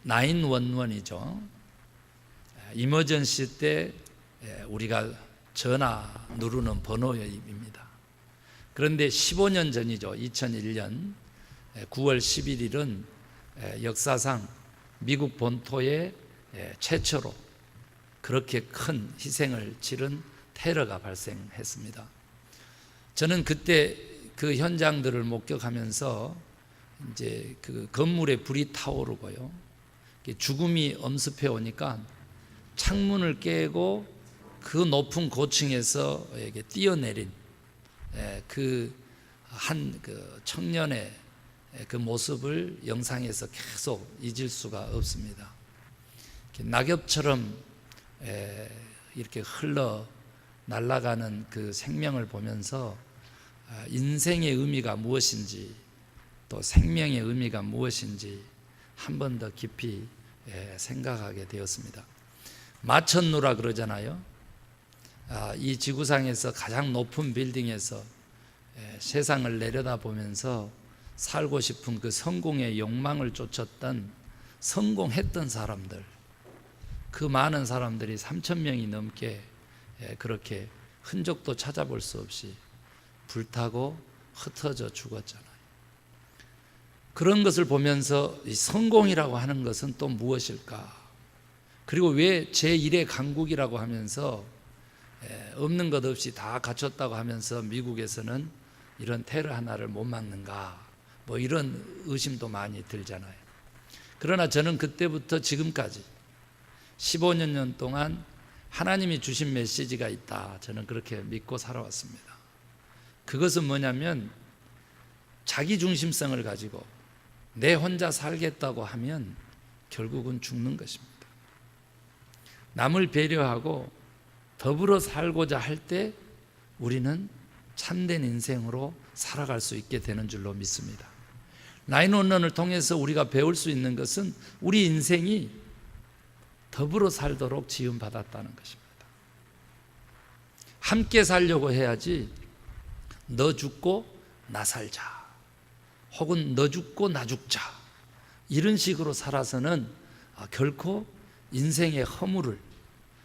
911이죠. 이머전시 때 우리가 전화 누르는 번호입니다. 그런데 15년 전이죠. 2001년 9월 11일은 역사상 미국 본토에 최초로 그렇게 큰 희생을 치른 테러가 발생했습니다. 저는 그때 그 현장들을 목격하면서 이제 그 건물에 불이 타오르고요, 죽음이 엄습해 오니까 창문을 깨고 그 높은 고층에서 뛰어내린 그 한 청년의 그 모습을 영상에서 계속 잊을 수가 없습니다. 낙엽처럼 이렇게 흘러 날아가는 그 생명을 보면서 인생의 의미가 무엇인지, 또 생명의 의미가 무엇인지 한 번 더 깊이 생각하게 되었습니다. 마천루라 그러잖아요. 이 지구상에서 가장 높은 빌딩에서 세상을 내려다보면서 살고 싶은 그 성공의 욕망을 쫓았던, 성공했던 사람들, 그 많은 사람들이 3,000명이 넘게 그렇게 흔적도 찾아볼 수 없이 불타고 흩어져 죽었잖아요. 그런 것을 보면서 이 성공이라고 하는 것은 또 무엇일까? 그리고 왜 제1의 강국이라고 하면서 없는 것 없이 다 갖췄다고 하면서 미국에서는 이런 테러 하나를 못 막는가? 뭐 이런 의심도 많이 들잖아요. 그러나 저는 그때부터 지금까지 15년 동안 하나님이 주신 메시지가 있다, 저는 그렇게 믿고 살아왔습니다. 그것은 뭐냐면, 자기중심성을 가지고 내 혼자 살겠다고 하면 결국은 죽는 것입니다. 남을 배려하고 더불어 살고자 할 때 우리는 참된 인생으로 살아갈 수 있게 되는 줄로 믿습니다. 911을 통해서 우리가 배울 수 있는 것은 우리 인생이 더불어 살도록 지음받았다는 것입니다. 함께 살려고 해야지 너 죽고 나 살자, 혹은 너 죽고 나 죽자, 이런 식으로 살아서는 결코 인생의 허물을,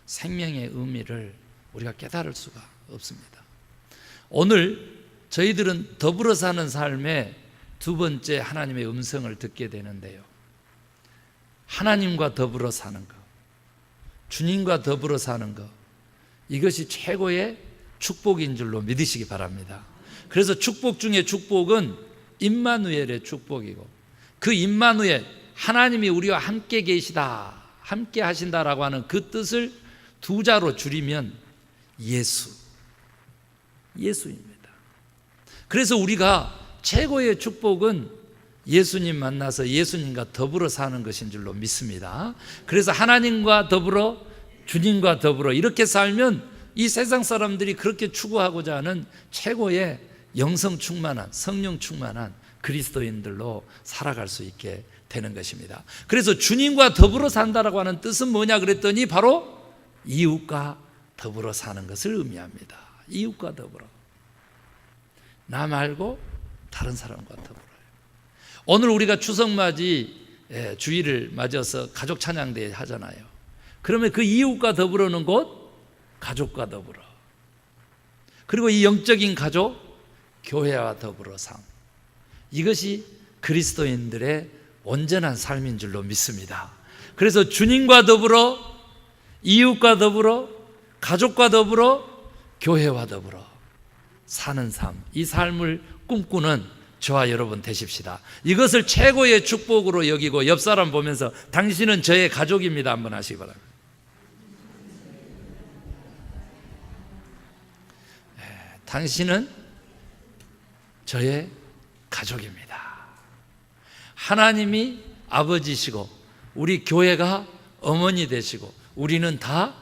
생명의 의미를 우리가 깨달을 수가 없습니다. 오늘 저희들은 더불어 사는 삶의 두 번째 하나님의 음성을 듣게 되는데요, 하나님과 더불어 사는 것, 주님과 더불어 사는 것, 이것이 최고의 축복인 줄로 믿으시기 바랍니다. 그래서 축복 중에 축복은 임마누엘의 축복이고, 그 임마누엘, 하나님이 우리와 함께 계시다, 함께 하신다라고 하는 그 뜻을 두 자로 줄이면 예수입니다. 그래서 우리가 최고의 축복은 예수님 만나서 예수님과 더불어 사는 것인 줄로 믿습니다. 그래서 하나님과 더불어, 주님과 더불어 이렇게 살면 이 세상 사람들이 그렇게 추구하고자 하는 최고의 영성 충만한, 성령 충만한 그리스도인들로 살아갈 수 있게 되는 것입니다. 그래서 주님과 더불어 산다라고 하는 뜻은 뭐냐 그랬더니 바로 이웃과 더불어 사는 것을 의미합니다. 이웃과 더불어, 나 말고 다른 사람과 더불어요. 오늘 우리가 추석맞이 주일을 맞아서 가족 찬양대회 하잖아요. 그러면 그 이웃과 더불어는 곧 가족과 더불어, 그리고 이 영적인 가족, 교회와 더불어 삶, 이것이 그리스도인들의 온전한 삶인 줄로 믿습니다. 그래서 주님과 더불어, 이웃과 더불어, 가족과 더불어, 교회와 더불어 사는 삶, 이 삶을 꿈꾸는 저와 여러분 되십시다. 이것을 최고의 축복으로 여기고 옆 사람 보면서 당신은 저의 가족입니다 한번 하시기 바랍니다. 당신은 저의 가족입니다. 하나님이 아버지시고 우리 교회가 어머니 되시고 우리는 다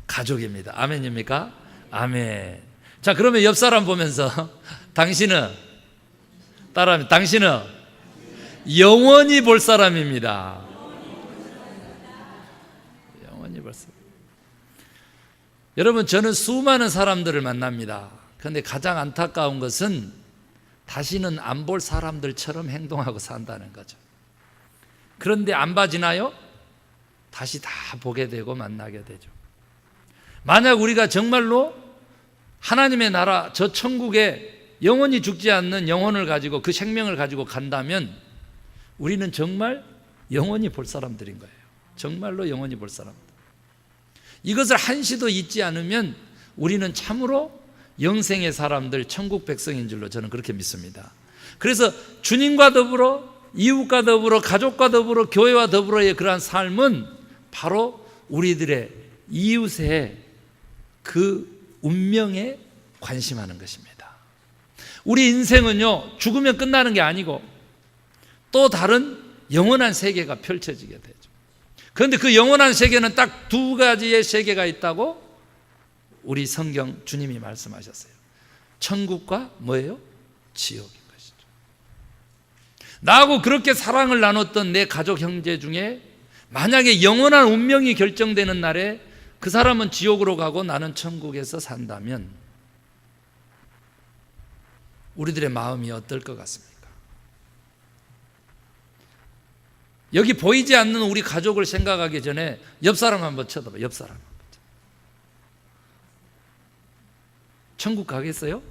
가족입니다. 아멘입니까? 아멘. 자, 그러면 옆 사람 보면서 당신은, 따라하면, 당신은 영원히 볼 사람입니다. 영원히 볼 사람. 여러분, 저는 수많은 사람들을 만납니다. 그런데 가장 안타까운 것은 다시는 안 볼 사람들처럼 행동하고 산다는 거죠. 그런데 안 봐지나요? 다시 다 보게 되고 만나게 되죠. 만약 우리가 정말로 하나님의 나라, 저 천국에 영원히 죽지 않는 영혼을 가지고 그 생명을 가지고 간다면 우리는 정말 영원히 볼 사람들인 거예요. 정말로 영원히 볼 사람들. 이것을 한시도 잊지 않으면 우리는 참으로 영생의 사람들, 천국 백성인 줄로 저는 그렇게 믿습니다. 그래서 주님과 더불어, 이웃과 더불어, 가족과 더불어, 교회와 더불어의 그러한 삶은 바로 우리들의 이웃의 그 운명에 관심하는 것입니다. 우리 인생은요, 죽으면 끝나는 게 아니고 또 다른 영원한 세계가 펼쳐지게 되죠. 그런데 그 영원한 세계는 딱 두 가지의 세계가 있다고 우리 성경 주님이 말씀하셨어요. 천국과 뭐예요? 지옥인 것이죠. 나하고 그렇게 사랑을 나눴던 내 가족 형제 중에 만약에 영원한 운명이 결정되는 날에 그 사람은 지옥으로 가고 나는 천국에서 산다면 우리들의 마음이 어떨 것 같습니까? 여기 보이지 않는 우리 가족을 생각하기 전에 옆 사람 한번 쳐다봐. 옆 사람. 천국 가겠어요?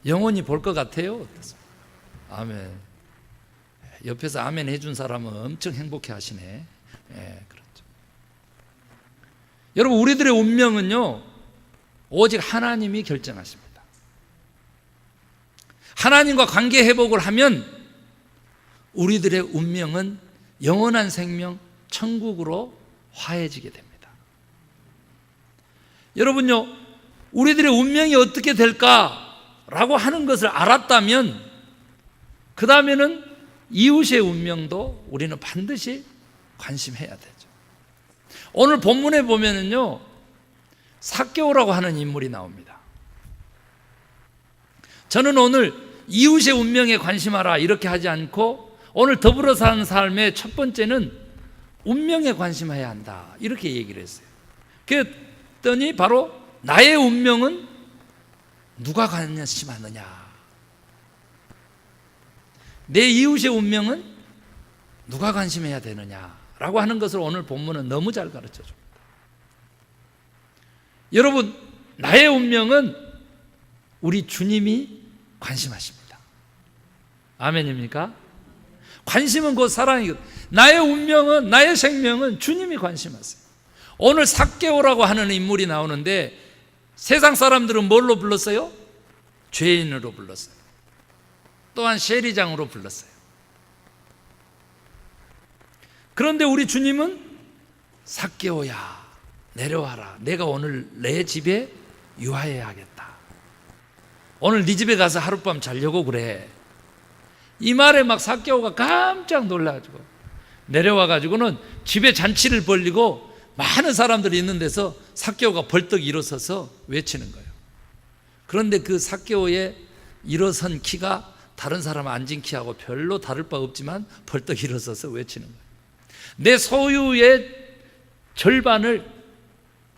영원히 볼 것 같아요? 어떻습니까? 아멘. 옆에서 아멘 해준 사람은 엄청 행복해 하시네. 그렇죠. 여러분, 우리들의 운명은요, 오직 하나님이 결정하십니다. 하나님과 관계 회복을 하면 우리들의 운명은 영원한 생명, 천국으로 화해지게 됩니다. 여러분요, 우리들의 운명이 어떻게 될까라고 하는 것을 알았다면 그 다음에는 이웃의 운명도 우리는 반드시 관심해야 되죠. 오늘 본문에 보면은요, 삭개오라고 하는 인물이 나옵니다. 저는 오늘 이웃의 운명에 관심하라 이렇게 하지 않고 오늘 더불어 사는 삶의 첫 번째는 운명에 관심해야 한다 이렇게 얘기를 했어요. 그랬더니 바로 나의 운명은 누가 관심하느냐, 내 이웃의 운명은 누가 관심해야 되느냐라고 하는 것을 오늘 본문은 너무 잘 가르쳐 줍니다. 여러분, 나의 운명은 우리 주님이 관심하십니다. 아멘입니까? 관심은 곧 사랑이거든요. 나의 운명은, 나의 생명은 주님이 관심하세요. 오늘 삭개오라고 하는 인물이 나오는데 세상 사람들은 뭘로 불렀어요? 죄인으로 불렀어요. 또한 세리장으로 불렀어요. 그런데 우리 주님은 삭개오야, 내려와라. 내가 오늘 내 집에 유하해야겠다. 오늘 네 집에 가서 하룻밤 자려고 그래. 이 말에 막 삭개오가 깜짝 놀라가지고 내려와가지고는 집에 잔치를 벌리고 많은 사람들이 있는 데서 삭개오가 벌떡 일어서서 외치는 거예요. 그런데 그 삭개오의 일어선 키가 다른 사람 앉은 키하고 별로 다를 바 없지만 벌떡 일어서서 외치는 거예요. 내 소유의 절반을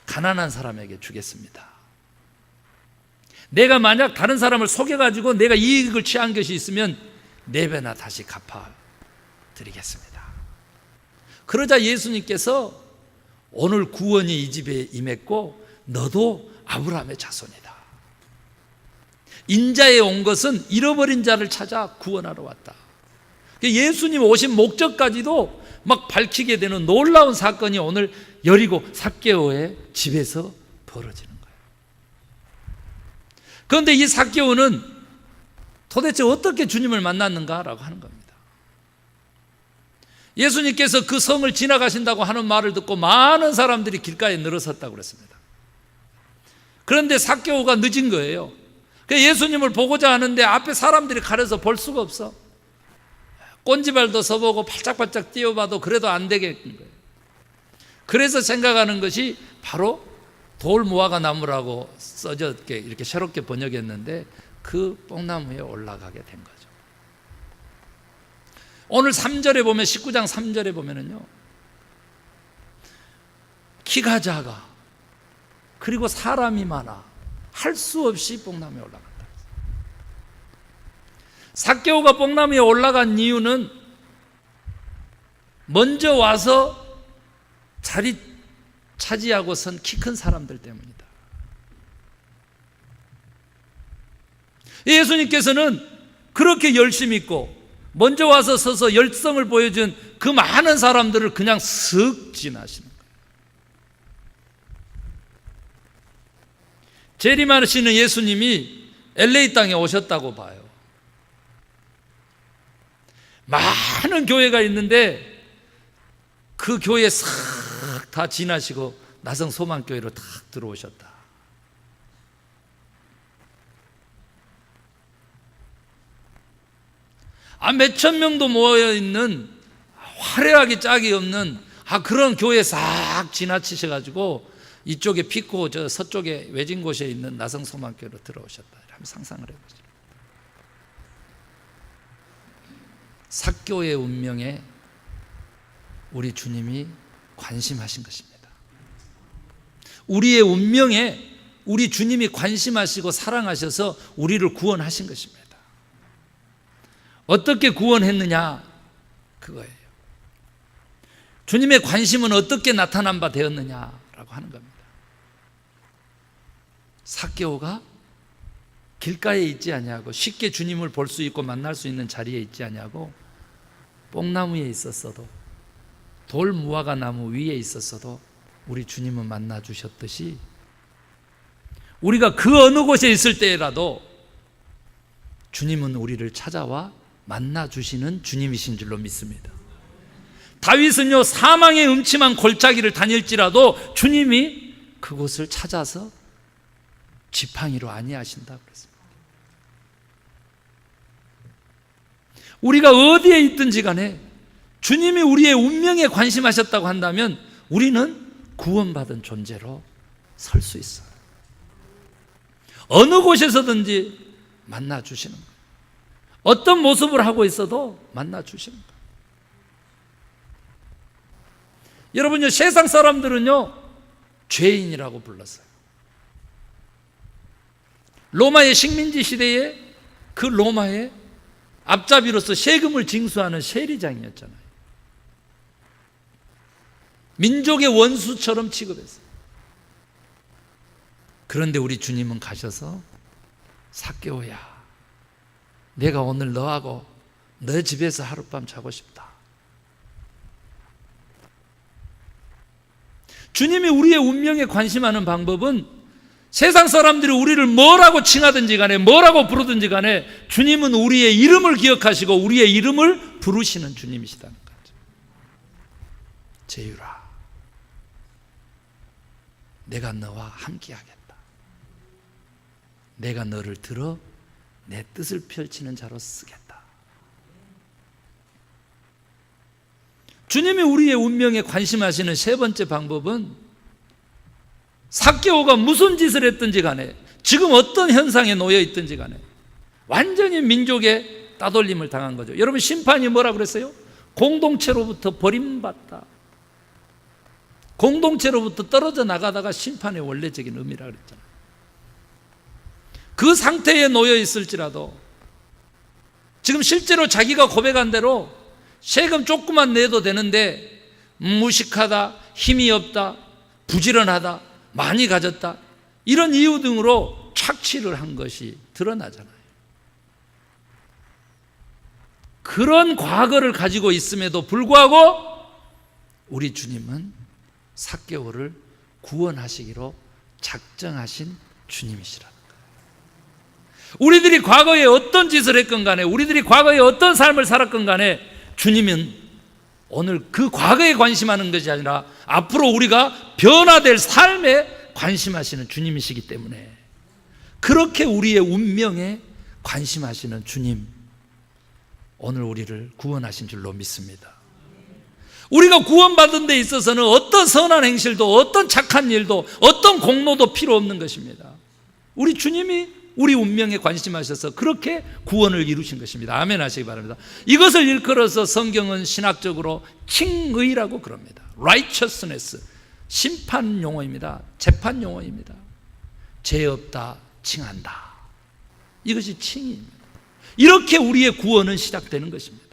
가난한 사람에게 주겠습니다. 내가 만약 다른 사람을 속여가지고 내가 이익을 취한 것이 있으면 4배나 다시 갚아드리겠습니다. 그러자 예수님께서 오늘 구원이 이 집에 임했고 너도 아브라함의 자손이다. 인자에 온 것은 잃어버린 자를 찾아 구원하러 왔다. 예수님 오신 목적까지도 막 밝히게 되는 놀라운 사건이 오늘 여리고 삭개오의 집에서 벌어지는 거예요. 그런데 이 삭개오는 도대체 어떻게 주님을 만났는가라고 하는 겁니다. 예수님께서 그 성을 지나가신다고 하는 말을 듣고 많은 사람들이 길가에 늘어섰다고 그랬습니다. 그런데 삭개오가 늦은 거예요. 예수님을 보고자 하는데 앞에 사람들이 가려서 볼 수가 없어. 꼰지발도 서보고 발짝발짝 뛰어봐도 그래도 안 되겠는 거예요. 그래서 생각하는 것이 바로 돌무화과 나무라고 써져 이렇게 새롭게 번역했는데 그 뽕나무에 올라가게 된 거죠. 오늘 3절에 보면 19장 3절에 보면은요, 키가 작아 그리고 사람이 많아 할 수 없이 뽕나무에 올라간다. 삭개오가 뽕나무에 올라간 이유는 먼저 와서 자리 차지하고 선 키 큰 사람들 때문이다. 예수님께서는 그렇게 열심히 있고 먼저 와서 서서 열성을 보여준 그 많은 사람들을 그냥 쓱 지나시는 거예요. 재림하시는 예수님이 LA 땅에 오셨다고 봐요. 많은 교회가 있는데 그 교회 싹 다 지나시고 나성 소망교회로 딱 들어오셨다. 몇천 명도 모여있는 화려하게 짝이 없는 그런 교회 싹 지나치셔가지고 이쪽에 피코 저 서쪽에 외진 곳에 있는 나성 소망교회로 들어오셨다. 한번 상상을 해보죠. 삭개오의 운명에 우리 주님이 관심하신 것입니다. 우리의 운명에 우리 주님이 관심하시고 사랑하셔서 우리를 구원하신 것입니다. 어떻게 구원했느냐? 그거예요. 주님의 관심은 어떻게 나타난 바 되었느냐라고 하는 겁니다. 삭개오가 길가에 있지 아니하고 쉽게 주님을 볼 수 있고 만날 수 있는 자리에 있지 아니하고 뽕나무에 있었어도 돌 무화과 나무 위에 있었어도 우리 주님은 만나 주셨듯이 우리가 그 어느 곳에 있을 때라도 주님은 우리를 찾아와 만나 주시는 주님이신 줄로 믿습니다. 다윗은요 사망의 음침한 골짜기를 다닐지라도 주님이 그곳을 찾아서 지팡이로 안위하신다 그랬습니다. 우리가 어디에 있든지 간에 주님이 우리의 운명에 관심하셨다고 한다면 우리는 구원받은 존재로 설 수 있어요. 어느 곳에서든지 만나 주시는 거예요. 어떤 모습을 하고 있어도 만나 주시는 거예요. 여러분요, 세상 사람들은요 죄인이라고 불렀어요. 로마의 식민지 시대에 그 로마의 앞잡이로서 세금을 징수하는 세리장이었잖아요. 민족의 원수처럼 취급했어요. 그런데 우리 주님은 가셔서 삭개오야, 내가 오늘 너하고 너 집에서 하룻밤 자고 싶다. 주님이 우리의 운명에 관심하는 방법은 세상 사람들이 우리를 뭐라고 칭하든지 간에 뭐라고 부르든지 간에 주님은 우리의 이름을 기억하시고 우리의 이름을 부르시는 주님이시다는 거죠. 제유라, 내가 너와 함께하겠다. 내가 너를 들어 내 뜻을 펼치는 자로 쓰겠다. 주님이 우리의 운명에 관심하시는 세 번째 방법은 삭개오가 무슨 짓을 했든지 간에 지금 어떤 현상에 놓여 있든지 간에 완전히 민족의 따돌림을 당한 거죠. 여러분, 심판이 뭐라 그랬어요? 공동체로부터 버림받다. 공동체로부터 떨어져 나가다가 심판의 원래적인 의미라 그랬잖아요. 그 상태에 놓여 있을지라도 지금 실제로 자기가 고백한 대로 세금 조금만 내도 되는데 무식하다, 힘이 없다, 부지런하다, 많이 가졌다, 이런 이유 등으로 착취를 한 것이 드러나잖아요. 그런 과거를 가지고 있음에도 불구하고 우리 주님은 삭개오를 구원하시기로 작정하신 주님이시라는 거예요. 우리들이 과거에 어떤 짓을 했건 간에, 우리들이 과거에 어떤 삶을 살았건 간에 주님은 오늘 그 과거에 관심하는 것이 아니라 앞으로 우리가 변화될 삶에 관심하시는 주님이시기 때문에 그렇게 우리의 운명에 관심하시는 주님, 오늘 우리를 구원하신 줄로 믿습니다. 우리가 구원받은 데 있어서는 어떤 선한 행실도 어떤 착한 일도 어떤 공로도 필요 없는 것입니다. 우리 주님이 우리 운명에 관심하셔서 그렇게 구원을 이루신 것입니다. 아멘 하시기 바랍니다. 이것을 일컬어서 성경은 신학적으로 칭의라고 그럽니다. righteousness, 심판 용어입니다. 재판 용어입니다. 죄 없다 칭한다. 이것이 칭의입니다. 이렇게 우리의 구원은 시작되는 것입니다.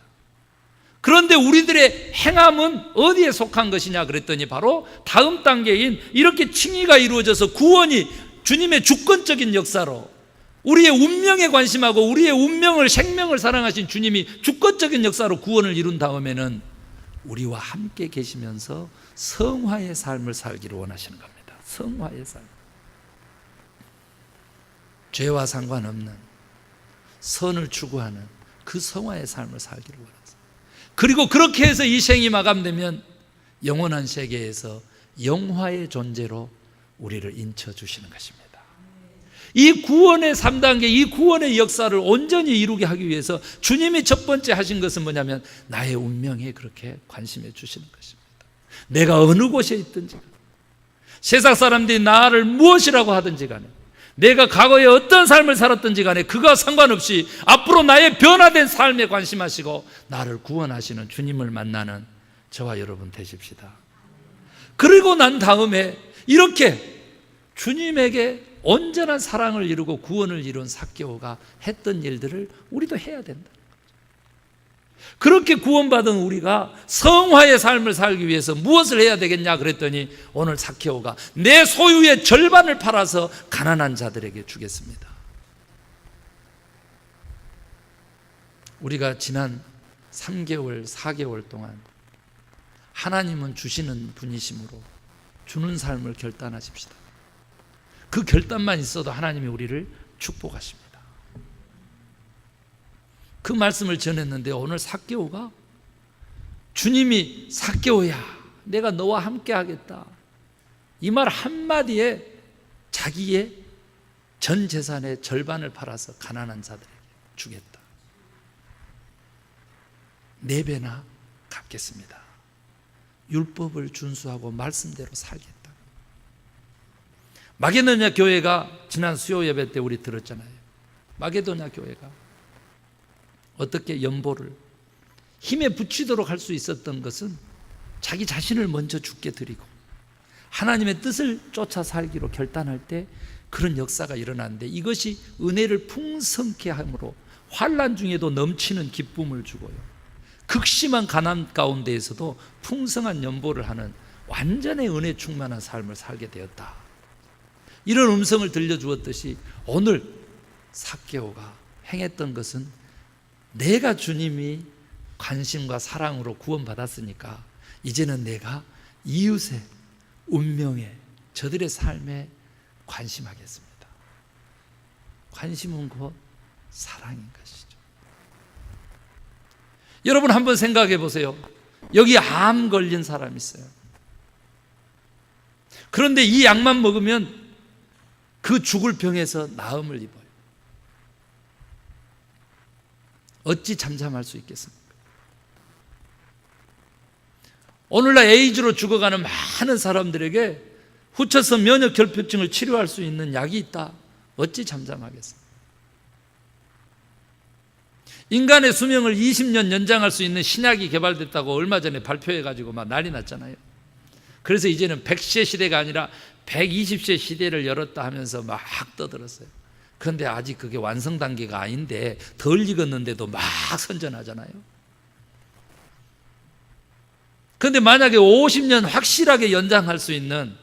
그런데 우리들의 행함은 어디에 속한 것이냐 그랬더니 바로 다음 단계인 이렇게 칭의가 이루어져서 구원이 주님의 주권적인 역사로 우리의 운명에 관심하고 우리의 운명을 생명을 사랑하신 주님이 주권적인 역사로 구원을 이룬 다음에는 우리와 함께 계시면서 성화의 삶을 살기를 원하시는 겁니다. 성화의 삶. 죄와 상관없는 선을 추구하는 그 성화의 삶을 살기를 원하세요. 그리고 그렇게 해서 이 생이 마감되면 영원한 세계에서 영화의 존재로 우리를 인쳐주시는 것입니다. 이 구원의 3단계, 이 구원의 역사를 온전히 이루게 하기 위해서 주님이 첫 번째 하신 것은 뭐냐면 나의 운명에 그렇게 관심해 주시는 것입니다. 내가 어느 곳에 있든지 세상 사람들이 나를 무엇이라고 하든지 간에 내가 과거에 어떤 삶을 살았든지 간에 그가 상관없이 앞으로 나의 변화된 삶에 관심하시고 나를 구원하시는 주님을 만나는 저와 여러분 되십시다. 그리고 난 다음에 이렇게 주님에게 온전한 사랑을 이루고 구원을 이룬 삭개오가 했던 일들을 우리도 해야 된다. 그렇게 구원받은 우리가 성화의 삶을 살기 위해서 무엇을 해야 되겠냐 그랬더니 오늘 삭개오가 내 소유의 절반을 팔아서 가난한 자들에게 주겠습니다. 우리가 지난 3개월, 4개월 동안 하나님은 주시는 분이시므로 주는 삶을 결단하십시다. 그 결단만 있어도 하나님이 우리를 축복하십니다. 그 말씀을 전했는데 오늘 삭개오가 주님이 삭개오야 내가 너와 함께 하겠다 이 말 한마디에 자기의 전 재산의 절반을 팔아서 가난한 자들에게 주겠다. 4배나 갚겠습니다. 율법을 준수하고 말씀대로 살겠다. 마게도냐 교회가 지난 수요 예배 때 우리 들었잖아요. 마게도냐 교회가 어떻게 연보를 힘에 붙이도록 할 수 있었던 것은 자기 자신을 먼저 주께 드리고 하나님의 뜻을 쫓아 살기로 결단할 때 그런 역사가 일어나는데 이것이 은혜를 풍성케 함으로 환난 중에도 넘치는 기쁨을 주고요, 극심한 가난 가운데에서도 풍성한 연보를 하는 완전히 은혜 충만한 삶을 살게 되었다. 이런 음성을 들려주었듯이 오늘 삭개오가 행했던 것은 내가 주님이 관심과 사랑으로 구원받았으니까 이제는 내가 이웃의 운명에 저들의 삶에 관심하겠습니다. 관심은 곧 사랑인 것이죠. 여러분 한번 생각해 보세요. 여기 암 걸린 사람이 있어요. 그런데 이 약만 먹으면 그 죽을 병에서 나음을 입어요. 어찌 잠잠할 수 있겠습니까? 오늘날 에이즈로 죽어가는 많은 사람들에게 후쳐서 면역 결핍증을 치료할 수 있는 약이 있다. 어찌 잠잠하겠습니까? 인간의 수명을 20년 연장할 수 있는 신약이 개발됐다고 얼마 전에 발표해가지고 막 난리 났잖아요. 그래서 이제는 100세 시대가 아니라 120세 시대를 열었다 하면서 막 떠들었어요. 그런데 아직 그게 완성 단계가 아닌데 덜 익었는데도 막 선전하잖아요. 그런데 만약에 50년 확실하게 연장할 수 있는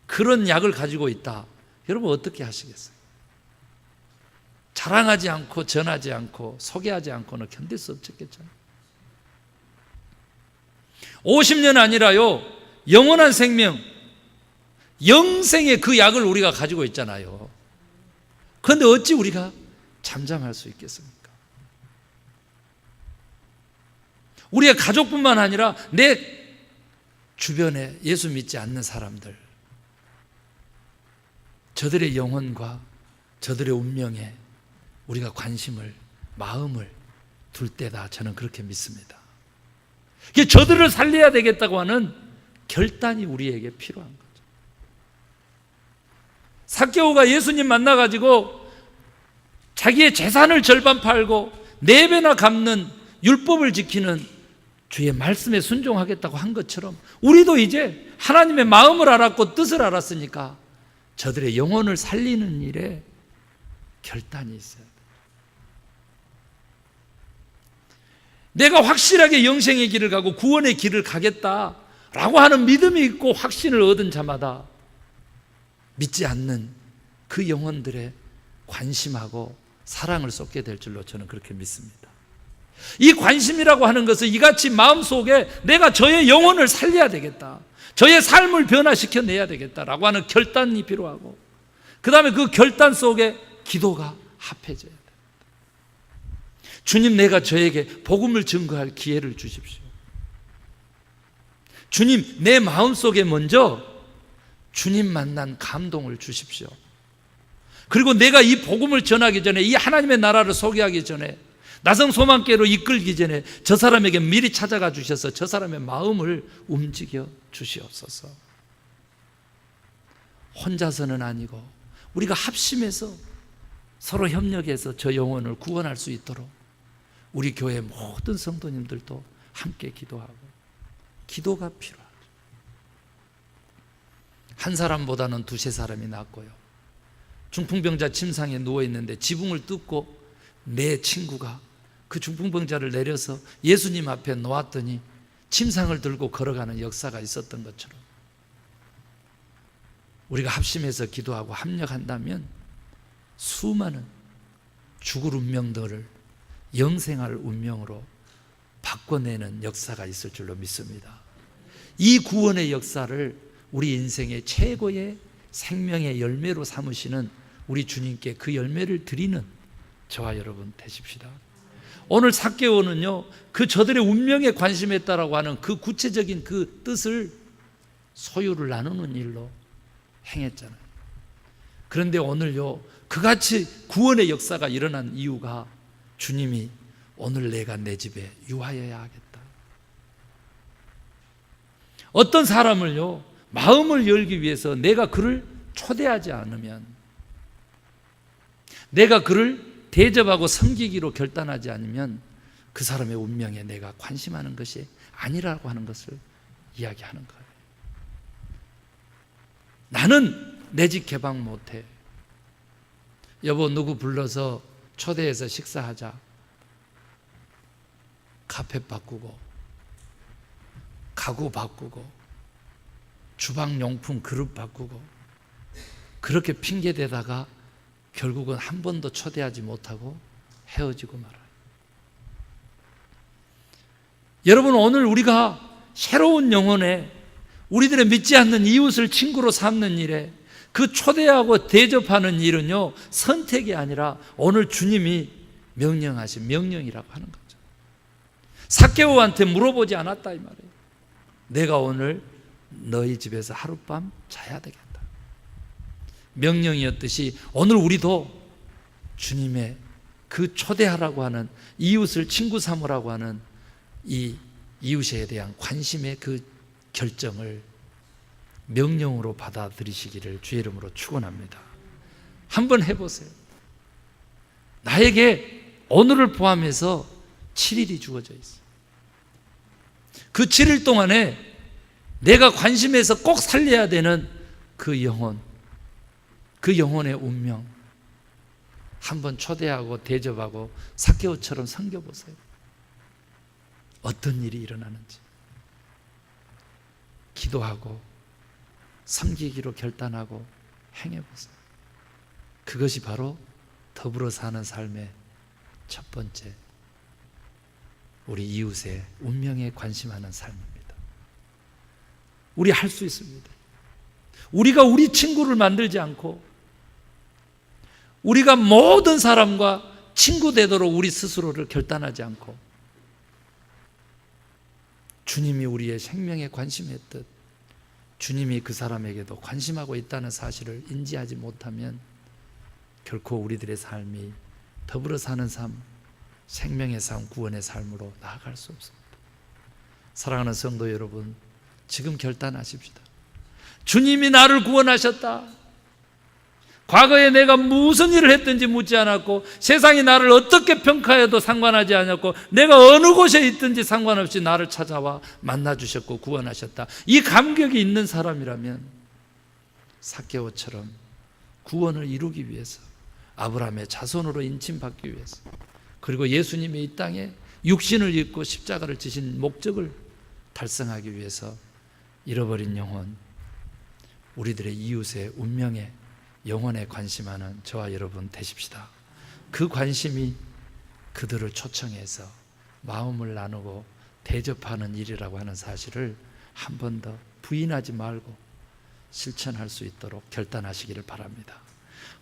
그런 약을 가지고 있다. 여러분 어떻게 하시겠어요? 자랑하지 않고 전하지 않고 소개하지 않고는 견딜 수 없겠잖아요. 50년 아니라요, 영원한 생명, 영생의 그 약을 우리가 가지고 있잖아요. 그런데 어찌 우리가 잠잠할 수 있겠습니까? 우리의 가족뿐만 아니라 내 주변에 예수 믿지 않는 사람들, 저들의 영혼과 저들의 운명에 우리가 관심을, 마음을 둘 때다. 저는 그렇게 믿습니다. 저들을 살려야 되겠다고 하는 결단이 우리에게 필요한 거죠. 삭개오가 예수님 만나가지고 자기의 재산을 절반 팔고 4배나 갚는 율법을 지키는 주의 말씀에 순종하겠다고 한 것처럼 우리도 이제 하나님의 마음을 알았고 뜻을 알았으니까 저들의 영혼을 살리는 일에 결단이 있어야 돼요. 내가 확실하게 영생의 길을 가고 구원의 길을 가겠다라고 하는 믿음이 있고 확신을 얻은 자마다 믿지 않는 그 영혼들의 관심하고 사랑을 쏟게 될 줄로 저는 그렇게 믿습니다. 이 관심이라고 하는 것은 이같이 마음속에 내가 저의 영혼을 살려야 되겠다, 저의 삶을 변화시켜내야 되겠다라고 하는 결단이 필요하고, 그 다음에 그 결단 속에 기도가 합해져야 돼요. 주님, 내가 저에게 복음을 증거할 기회를 주십시오. 주님, 내 마음속에 먼저 주님 만난 감동을 주십시오. 그리고 내가 이 복음을 전하기 전에, 이 하나님의 나라를 소개하기 전에, 나성 소망교회로 이끌기 전에 저 사람에게 미리 찾아가 주셔서 저 사람의 마음을 움직여 주시옵소서. 혼자서는 아니고 우리가 합심해서 서로 협력해서 저 영혼을 구원할 수 있도록 우리 교회 모든 성도님들도 함께 기도하고, 기도가 필요하죠. 한 사람보다는 두세 사람이 낫고요, 중풍병자 침상에 누워있는데 지붕을 뜯고 내 친구가 그 중풍병자를 내려서 예수님 앞에 놓았더니 침상을 들고 걸어가는 역사가 있었던 것처럼, 우리가 합심해서 기도하고 합력한다면 수많은 죽을 운명들을 영생할 운명으로 바꿔내는 역사가 있을 줄로 믿습니다. 이 구원의 역사를 우리 인생의 최고의 생명의 열매로 삼으시는 우리 주님께 그 열매를 드리는 저와 여러분 되십시다. 오늘 삭개오는요, 그 저들의 운명에 관심했다라고 하는 그 구체적인 그 뜻을 소유를 나누는 일로 행했잖아요. 그런데 오늘요, 그같이 구원의 역사가 일어난 이유가 주님이 오늘 내가 내 집에 유하여야 하겠다. 어떤 사람을요, 마음을 열기 위해서 내가 그를 초대하지 않으면, 내가 그를 대접하고 섬기기로 결단하지 않으면 그 사람의 운명에 내가 관심하는 것이 아니라고 하는 것을 이야기하는 거예요. 나는 내 집 개방 못해. 여보, 누구 불러서 초대해서 식사하자. 카페 바꾸고, 가구 바꾸고, 주방용품 그릇 바꾸고, 그렇게 핑계대다가 결국은 한 번도 초대하지 못하고 헤어지고 말아요. 여러분, 오늘 우리가 새로운 영혼에 우리들의 믿지 않는 이웃을 친구로 삼는 일에 그 초대하고 대접하는 일은요, 선택이 아니라 오늘 주님이 명령하신 명령이라고 하는 거죠. 삭개오한테 물어보지 않았다 이 말이에요. 내가 오늘 너희 집에서 하룻밤 자야 되겠다. 명령이었듯이 오늘 우리도 주님의 그 초대하라고 하는, 이웃을 친구 삼으라고 하는 이 이웃에 대한 관심의 그 결정을 명령으로 받아들이시기를 주의 이름으로 축원합니다. 한번 해보세요. 나에게 오늘을 포함해서 7일이 주어져 있어요. 그 7일 동안에 내가 관심해서 꼭 살려야 되는 그 영혼, 그 영혼의 운명 한번 초대하고 대접하고 삭개오처럼 섬겨보세요. 어떤 일이 일어나는지. 기도하고 섬기기로 결단하고 행해보세요. 그것이 바로 더불어 사는 삶의 첫 번째, 우리 이웃의 운명에 관심하는 삶입니다. 우리 할 수 있습니다. 우리가 우리 친구를 만들지 않고 우리가 모든 사람과 친구 되도록 우리 스스로를 결단하지 않고 주님이 우리의 생명에 관심했듯 주님이 그 사람에게도 관심하고 있다는 사실을 인지하지 못하면 결코 우리들의 삶이 더불어 사는 삶, 생명의 삶, 구원의 삶으로 나아갈 수 없습니다. 사랑하는 성도 여러분, 지금 결단하십시다. 주님이 나를 구원하셨다. 과거에 내가 무슨 일을 했든지 묻지 않았고, 세상이 나를 어떻게 평가해도 상관하지 않았고, 내가 어느 곳에 있든지 상관없이 나를 찾아와 만나주셨고 구원하셨다. 이 감격이 있는 사람이라면 삭개오처럼 구원을 이루기 위해서, 아브라함의 자손으로 인침받기 위해서, 그리고 예수님이 이 땅에 육신을 입고 십자가를 지신 목적을 달성하기 위해서 잃어버린 영혼, 우리들의 이웃의 운명에 영혼에 관심하는 저와 여러분 되십시다. 그 관심이 그들을 초청해서 마음을 나누고 대접하는 일이라고 하는 사실을 한 번 더 부인하지 말고 실천할 수 있도록 결단하시기를 바랍니다.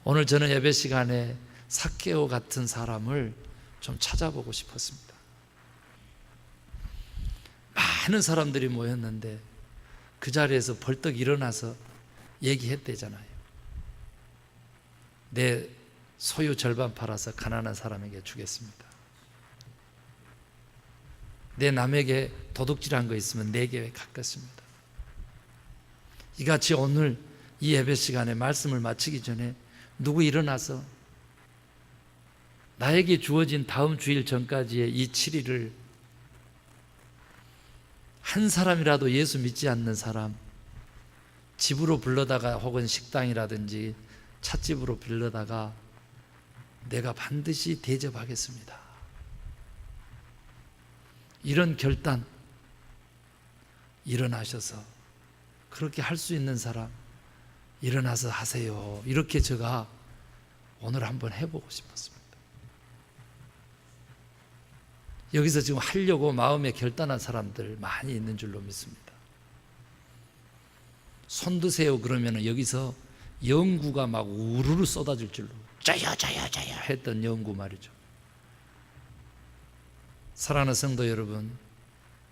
오늘 저는 예배 시간에 삭개오 같은 사람을 좀 찾아보고 싶었습니다. 많은 사람들이 모였는데 그 자리에서 벌떡 일어나서 얘기했대잖아요. 내 소유 절반 팔아서 가난한 사람에게 주겠습니다. 내 남에게 도둑질한 거 있으면 내게 갚겠습니다. 이같이 오늘 이 예배 시간에 말씀을 마치기 전에 누구 일어나서 나에게 주어진 다음 주일 전까지의 이 7일을 한 사람이라도 예수 믿지 않는 사람, 집으로 불러다가 혹은 식당이라든지 찻집으로 불러다가 내가 반드시 대접하겠습니다. 이런 결단 일어나셔서 그렇게 할 수 있는 사람 일어나서 하세요. 이렇게 제가 오늘 한번 해보고 싶었습니다. 여기서 지금 하려고 마음에 결단한 사람들 많이 있는 줄로 믿습니다. 손 드세요 그러면 여기서 영구가 막 우르르 쏟아질 줄로 짜야 했던 영구 말이죠. 사랑하는 성도 여러분,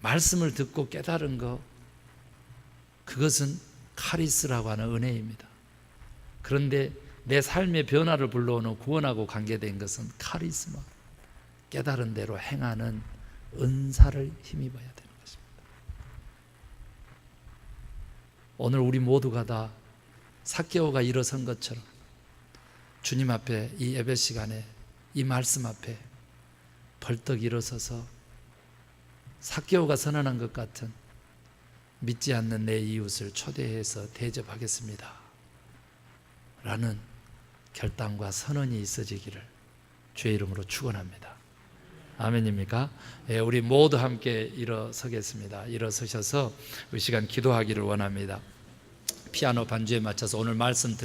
말씀을 듣고 깨달은 거, 그것은 카리스라고 하는 은혜입니다. 그런데 내 삶의 변화를 불러오는 구원하고 관계된 것은 카리스마, 깨달은 대로 행하는 은사를 힘입어야 되는 것입니다. 오늘 우리 모두가 다 삭개오가 일어선 것처럼 주님 앞에 이 예배 시간에 이 말씀 앞에 벌떡 일어서서 삭개오가 선언한 것 같은 믿지 않는 내 이웃을 초대해서 대접하겠습니다 라는 결단과 선언이 있어지기를 주의 이름으로 축원합니다. 아멘입니까? 예, 우리 모두 함께 일어서겠습니다. 일어서셔서 이 시간 기도하기를 원합니다. 피아노 반주에 맞춰서 오늘 말씀